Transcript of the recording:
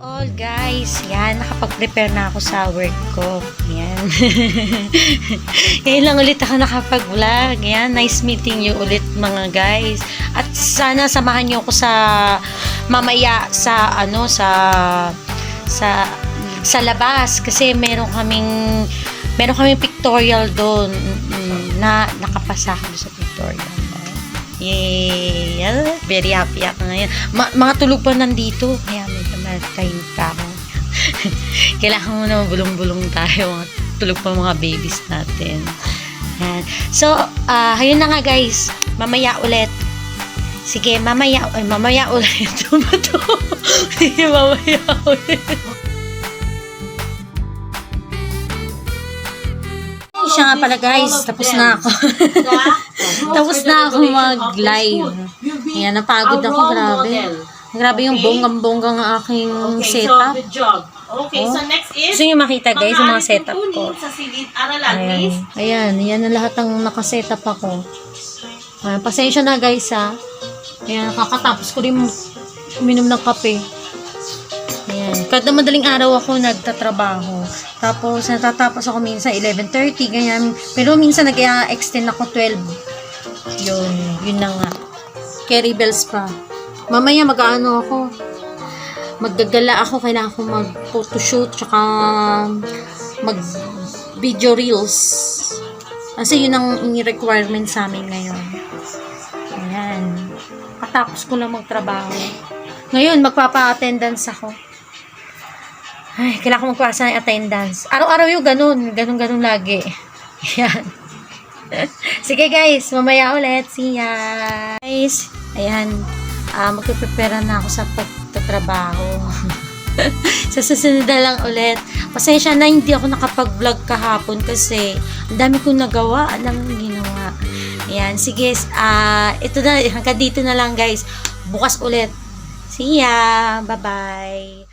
all guys, yan, nakapag-prepare na ako sa work ko. Yan. Ngayon lang ulit ako nakapag-vlog. Yan, nice meeting you ulit mga guys. At sana samahan niyo ako sa mamaya sa sa labas kasi meron kaming pictorial doon na nakapasa ako sa pictorial. Yay! Very happy ako ngayon. Mga tulog pa nandito. Kaya medyo matahimik pa ako. Kailangan mo naman bulong-bulong tayo. Tulog pa mga babies natin. Yan. So, ayun na nga guys. Mamaya ulit. Sige, mamaya ulit. Tumato. Mamaya ulit. Siya nga pala guys, tapos na ako. Tapos na ako mag-live. Ayan, napagod ako, grabe. Grabe yung bonggang-bonggang aking setup. Okay, so next is... Gusto nyo makita guys, yung mga setup ko. Ayan, yan ang lahat ng nakasetup ako. Ayan, pasensya na guys ha. Ayan, nakakatapos ko rin uminom ng kape. Ayan. Kada madaling araw ako nagtatrabaho. Tapos, natatapos ako minsan 11:30, ganyan. Pero minsan nag-extend ako 12. Yun na nga. Carry bells pa. Mamaya mag-ano ako. Maggagala ako. Kailangan ko mag-photoshoot, tsaka mag-video reels. Kasi yun ang requirement sa amin ngayon. Ayan. Katapos ko lang magtrabaho. Ngayon, magpapa-attendance ako. Ay, kailangan ko magpasa ng attendance. Araw-araw yung ganun lagi. Ayan. Sige guys, mamaya ulit. See ya. Guys, ayan. Magpiprepare na ako sa pagtatrabaho. Sa susunod na lang ulit. Pasensya na hindi ako nakapag-vlog kahapon kasi ang dami kong nagawa. Ang dami kong ginawa. Ayan, sige. Ito na, hanggang dito na lang guys. Bukas ulit. See ya. Bye-bye.